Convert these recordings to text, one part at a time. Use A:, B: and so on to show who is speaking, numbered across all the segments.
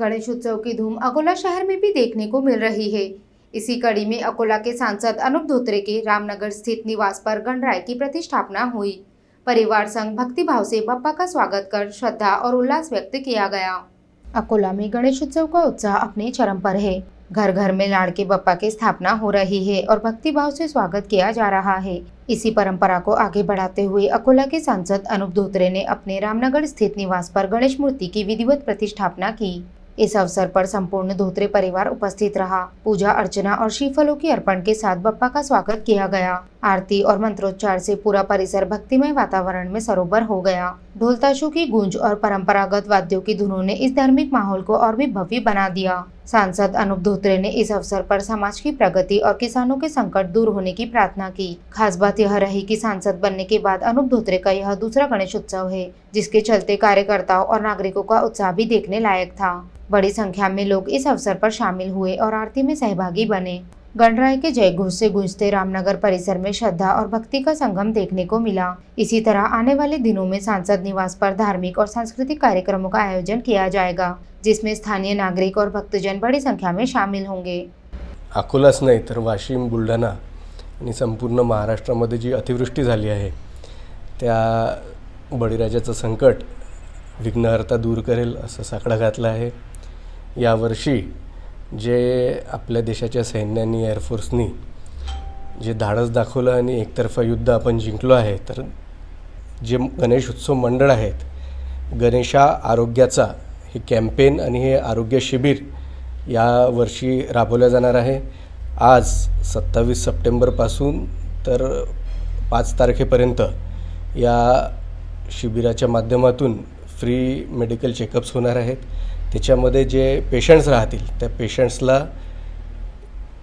A: गणेश उत्सव की धूम अकोला शहर में भी देखने को मिल रही है। इसी कड़ी में अकोला के सांसद अनूप धोत्रे के रामनगर स्थित निवास पर गणराय की प्रतिष्ठापना हुई। परिवार संग भक्ति भाव से बप्पा का स्वागत कर श्रद्धा और उल्लास व्यक्त किया गया। अकोला में गणेश उत्सव का उत्साह अपने चरम पर है। घर घर में लाड़के बप्पा की स्थापना हो रही है और भक्ति भाव से स्वागत किया जा रहा है। इसी परंपरा को आगे बढ़ाते हुए अकोला के सांसद अनूप धोत्रे ने अपने रामनगर स्थित निवास पर गणेश मूर्ति की विधिवत प्रतिष्ठापना की। इस अवसर पर संपूर्ण धोत्रे परिवार उपस्थित रहा। पूजा अर्चना और श्रीफलों की अर्पण के साथ बप्पा का स्वागत किया गया। आरती और मंत्रोच्चार से पूरा परिसर भक्तिमय वातावरण में सरोवर हो गया। ढोल ताशों की गूंज और परंपरागत वाद्यों की धुनों ने इस धार्मिक माहौल को और भी भव्य बना दिया। सांसद अनूप धोत्रे ने इस अवसर पर समाज की प्रगति और किसानों के संकट दूर होने की प्रार्थना की। खास बात यह रही कि सांसद बनने के बाद अनूप धोत्रे का यह दूसरा गणेश उत्सव है, जिसके चलते कार्यकर्ताओं और नागरिकों का उत्साह भी देखने लायक था। बड़ी संख्या में लोग इस अवसर पर शामिल हुए और आरती में सहभागी बने। गणराय के जय घोष से गूंजते रामनगर परिसर में श्रद्धा और भक्ति का संगम देखने को मिला। इसी तरह आने वाले दिनों में सांसद निवास पर धार्मिक और सांस्कृतिक कार्यक्रमों का आयोजन किया जाएगा, जिसमें स्थानीय नागरिक और भक्तजन बड़ी संख्या में शामिल होंगे।
B: अकोलाच नाही तर वाशिम, बुलढाणा आणि संपूर्ण महाराष्ट्रामध्ये जी अतिवृष्टी झाली आहे त्या बळीराजाचं संकट विघ्नहर्ता दूर करेल असं साकडा घातला आहे। यावर्षी जे आपल्या देशाच्या सैन्याने एअरफोर्सनी जे धाडस दाखवलं आणि एकतर्फा युद्ध आपण जिंकलो आहे, तर जे गणेश उत्सव मंडळ आहेत, गणेशा आरोग्याचा हे कॅम्पेन आणि हे आरोग्य शिबिर या वर्षी राबवलं जाणार आहे। आज 27 सप्टेंबरपासून तर 5 तारखेपर्यंत या शिबिराच्या माध्यमातून फ्री मेडिकल चेकअप्स होणार आहेत। त्याच्यामध्ये जे पेशंट्स राहतील त्या पेशंट्सला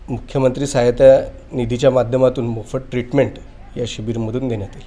B: मुख्यमंत्री सहायता निधीच्या माध्यमातून मोफत ट्रीटमेंट या शिबिरमधून देण्यात येईल।